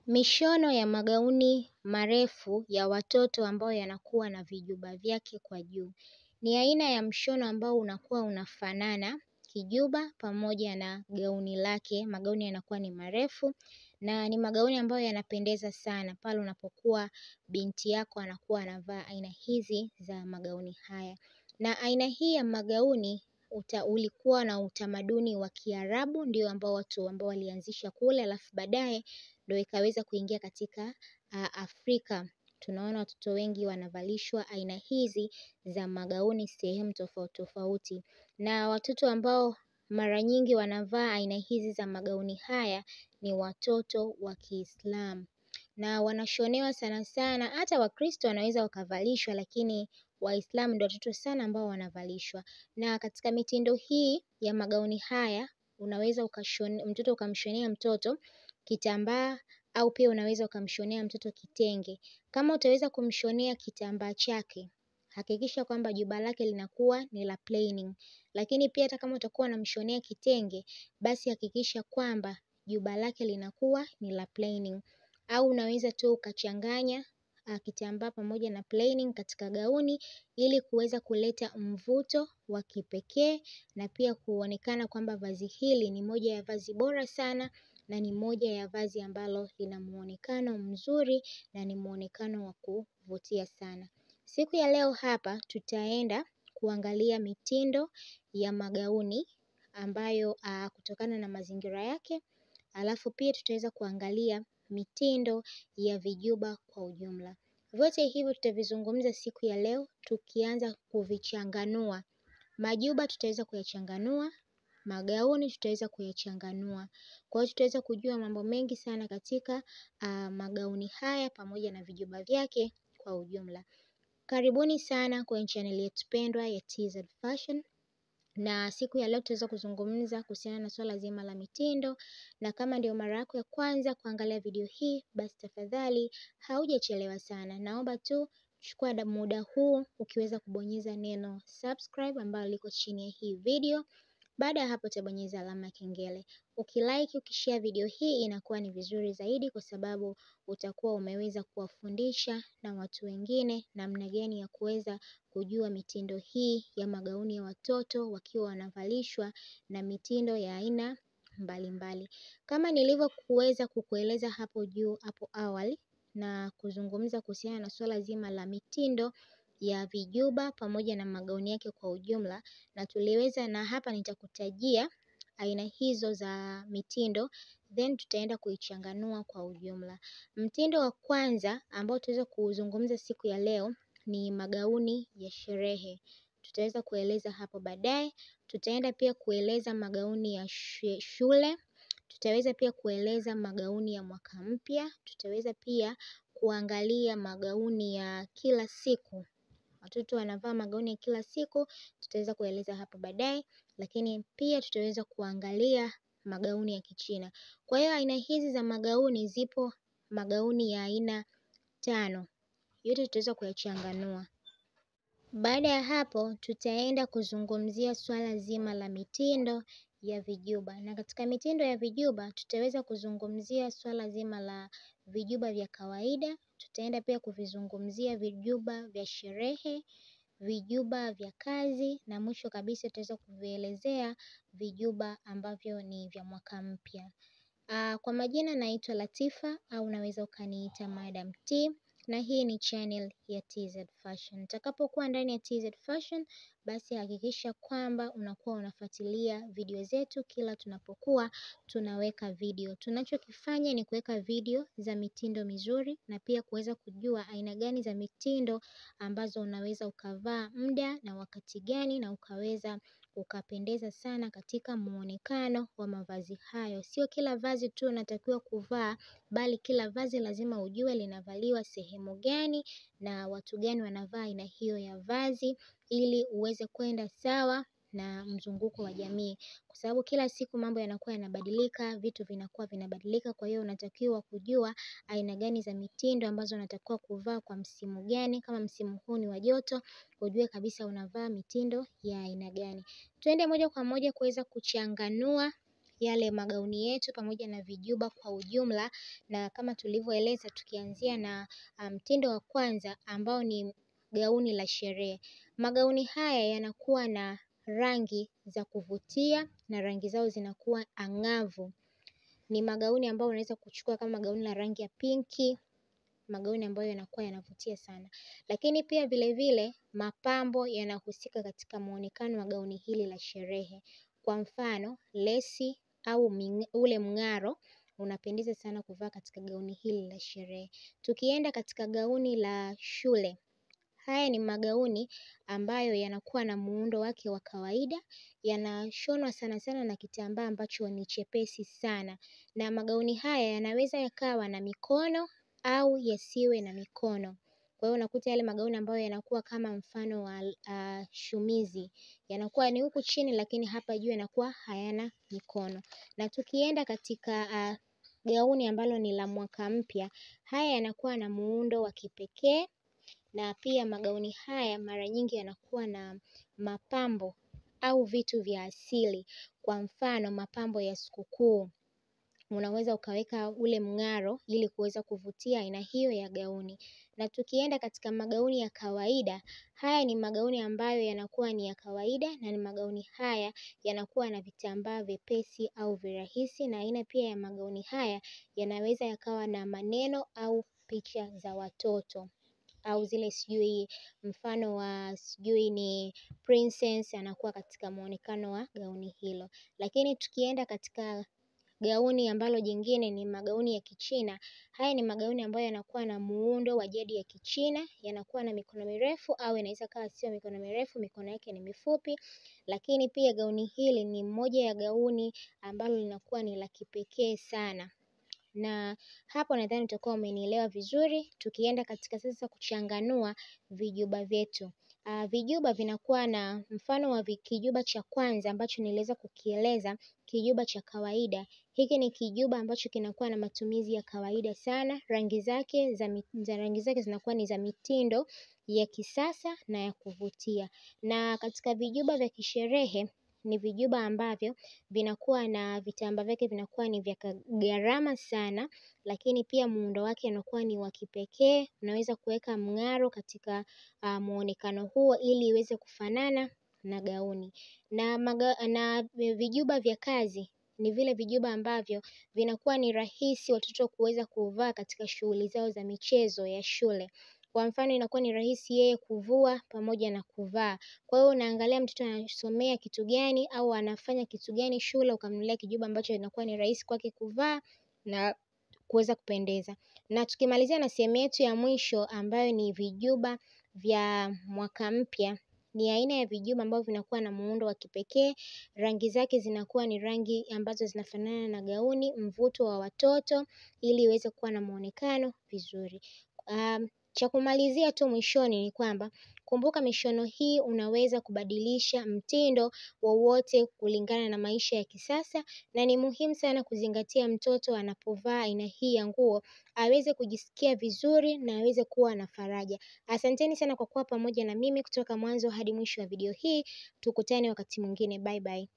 Mishono ya magauni marefu ya watoto ambayo yanakuwa na vijuba vyake kwa juu. Ni aina ya mshono ambao unakuwa unafanana kijuba pamoja na gauni lake. Magauni yanakuwa ni marefu na ni magauni ambayo yanapendeza sana. Pale unapokuwa binti yako anakuwa anavaa aina hizi za magauni haya. Na aina hii ya magauni ulikuwa na utamaduni wa Kiarabu, ndio ambao watu ambao walianzisha kule, alafu baadaye ndio ikaweza kuingia katika Afrika. Tunaona watoto wengi wanavalishwa aina hizi za magauni sehemu tofauti tofauti. Na watoto ambao mara nyingi wanavaa aina hizi za magauni haya ni watoto wa Kiislamu. Na wanashonewa sana sana, hata Wakristo wanaweza wakavalishwa, lakini Waislamu ndio watoto sana ambao wanavalishwa. Na katika mitindo hii ya magauni haya, unaweza mtoto ukamshonea mtoto kitambaa, au pia unaweza ukamshonea mtoto kitenge. Kama utaweza kumshonea kitambaa chake, hakikisha kwamba juba lake linakuwa ni la plaining. Lakini pia hata kama utakuwa unamshonea kitenge, basi hakikisha kwamba juba lake linakuwa ni la plaining. Au unaweza tu ukachanganya kitambaa pamoja na plaining katika gauni ili kuweza kuleta mvuto wa kipekee na pia kuonekana kwamba vazi hili ni moja ya vazi bora sana na ni moja ya vazi ambalo lina muonekano mzuri na ni muonekano wa kuvutia sana. Siku ya leo hapa tutaenda kuangalia mitindo ya magauni ambayo kutokana na mazingira yake, alafu pia tutaweza kuangalia mitindo ya vijuba kwa ujumla. Vyote hivyo tutavizungumza siku ya leo tukianza kuvichanganua. Majuba tutaweza kuyachanganua, magauni tutaweza kuyachanganua. Kwa hiyo tutaweza kujua mambo mengi sana katika magauni haya pamoja na vijuba vyake kwa ujumla. Karibuni sana kwenye channel yetu pendwa ya TZ Fashion. Na siku ya leo tutaweza kuzungumza kuhusiana na swala zima la mitindo, na kama ndio mara yako ya kwanza kuangalia video hii, basi tafadhali haujachelewa sana. Naomba tu chukua muda huu ukiweza kubonyeza neno subscribe ambalo liko chini ya hii video. Baada ya hapo utabonyeza alama ya kengele. Ukilike, ukishare video hii inakuwa ni vizuri zaidi, kwa sababu utakuwa umeweza kuwafundisha na watu wengine namna gani ya kuweza kujua mitindo hii ya magauni ya watoto wakiwa wanavalishwa na mitindo ya aina mbalimbali. Kama nilivyokuweza kukueleza hapo juu hapo awali na kuzungumza kuhusiana na swala zima la mitindo ya vijuba pamoja na magauni yake kwa ujumla, na tuliweza, na hapa nitakutajia aina hizo za mitindo, then tutaenda kuichanganua kwa ujumla. Mtindo wa kwanza ambao tutaweza kuzungumza siku ya leo ni magauni ya sherehe. Tutaweza kueleza hapo baadaye. Tutaenda pia kueleza magauni ya shule. Tutaweza pia kueleza magauni ya mwaka mpya. Tutaweza pia kuangalia magauni ya kila siku. Watoto wanavaa magauni ya kila siku, tutaweza kueleza hapo baadaye, lakini pia tutaweza kuangalia magauni ya Kichina. Kwa hiyo aina hizi za magauni zipo magauni ya aina 5. Yote tutaweza kuyachanganua. Baada ya hapo tutaenda kuzungumzia swala zima la mitindo ya vijuba. Na katika mitindo ya vijuba tutaweza kuzungumzia swala zima la vijuba vya kawaida. Tutaenda pia kuvizungumzia vijuba vya sherehe, vijuba vya kazi, na mwisho kabisa tutaweza kuvielezea vijuba ambavyo ni vya mwaka mpya. Kwa majina naitwa Latifa, au unaweza ukaniita Madam T, na hii ni channel ya TZ Fashion. Utakapokuwa ndani ya TZ Fashion, basi hakikisha kwamba unakuwa unafuatilia video zetu kila tunapokuwa tunaweka video. Tunachokifanya ni kuweka video za mitindo mizuri, na pia kuweza kujua aina gani za mitindo ambazo unaweza ukavaa muda na wakati gani, na ukaweza ukapendeza sana katika muonekano wa mavazi hayo. Sio kila vazi tu unatakiwa kuvaa, bali kila vazi lazima ujue linavaliwa sehemu gani na watu gani wanavaa aina hiyo ya vazi, ili uweze kwenda sawa na mzunguko wa jamii, kwa sababu kila siku mambo yanakuwa yanabadilika, vitu vinakuwa vinabadilika. Kwa hiyo unatakiwa kujua aina gani za mitindo ambazo unatakiwa kuvaa kwa msimu gani. Kama msimu huu ni wa joto, ujue kabisa unavaa mitindo ya aina gani. Tuende moja kwa moja kuweza kuchanganua yale magauni yetu pamoja na vijuba kwa ujumla, na kama tulivyoeleza tukianzia na mtindo wa kwanza ambao ni gauni la sherehe. Magauni haya yanakuwa na rangi za kuvutia na rangi zao zinakuwa ang'avu. Ni magauni ambayo unaweza kuchukua kama gauni la rangi ya pinki, magauni ambayo yanakuwa yanavutia sana. Lakini pia vile vile mapambo yanahusika katika muonekano wa gauni hili la sherehe. Kwa mfano, lesi au ule mng'aro unapendeza sana kuvaa katika gauni hili la sherehe. Tukienda katika gauni la shule, haya ni magauni ambayo yanakuwa na muundo wake wa kawaida, yanashonwa sana sana na kitambaa ambacho ni chepesi sana. Na magauni haya yanaweza yakawa na mikono au yasiwe na mikono. Kwa hiyo unakuta yale magauni ambayo yanakuwa kama mfano wa shumizi, yanakuwa ni huku chini lakini hapa juu yanakuwa hayana mikono. Na tukienda katika gauni ambalo ni la mwaka mpya, haya yanakuwa na muundo wa kipekee, na pia magauni haya mara nyingi yanakuwa na mapambo au vitu vya asili. Kwa mfano mapambo ya sikukuu, unaweza ukaweka ule mng'aro ili kuweza kuvutia aina hiyo ya gauni. Na tukienda katika magauni ya kawaida, haya ni magauni ambayo yanakuwa ni ya kawaida, na ni magauni haya yanakuwa na vitambaa vyepesi au virahisi, na aina pia ya magauni haya yanaweza yakawa na maneno au picha za watoto, au zile sijui mfano wa sijui ni princess anakuwa katika muonekano wa gauni hilo. Lakini tukienda katika gauni ambalo jingine ni magauni ya Kichina. Haya ni magauni ambayo yanakuwa na muundo wa jadi ya Kichina, yanakuwa na mikono mirefu au inaweza kawa sio mikono mirefu, mikono yake ni mifupi. Lakini pia gauni hili ni moja ya gauni ambalo linakuwa ni la kipekee sana. Na hapo nadhani utakuwa umenielewa vizuri. Tukienda katika sasa kuchanganua vijuba vyetu. Vijuba vinakuwa na mfano wa kijuba cha kwanza ambacho niliweza kukieleza, kijuba cha kawaida. Hiki ni kijuba ambacho kinakuwa na matumizi ya kawaida sana. Rangi zake zinakuwa ni za mitindo ya kisasa na ya kuvutia. Na katika vijuba vya kisherehe ni vijuba ambavyo vinakuwa na vitambaa vyake vinakuwa ni vya gharama sana, lakini pia muundo wake unakuwa ni wa kipekee. Unaweza kuweka mng'aro katika muonekano huo ili iweze kufanana na gauni. Na vijuba vya kazi ni vile vijuba ambavyo vinakuwa ni rahisi watoto kuweza kuvaa katika shughuli zao za michezo ya shule. Kwa mfano inakuwa ni rahisi yeye kuvua pamoja na kuvaa. Kwa hiyo unaangalia mtoto anasomea kitu gani au anafanya kitu gani shule, ukamnunulia kijuba ambacho inakuwa ni rahisi kwake kuvaa na kuweza kupendeza. Na tukimalizia na sehemu yetu ya mwisho ambayo ni vijuba vya mwaka mpya, ni aina ya vijuba ambavyo vinakuwa na muundo wa kipekee, rangi zake zinakuwa ni rangi ambazo zinafanana na gauni, mvuto wa watoto ili iweze kuwa na muonekano vizuri. Cha kumalizia tu mwishoni ni kwamba kumbuka mishono hii unaweza kubadilisha mtindo wowote kulingana na maisha ya kisasa, na ni muhimu sana kuzingatia mtoto anapovaa aina hii ya nguo aweze kujisikia vizuri na aweze kuwa na faraja. Asanteni sana kwa kuwa pamoja na mimi kutoka mwanzo hadi mwisho wa video hii. Tukutane wakati mwingine. Bye bye.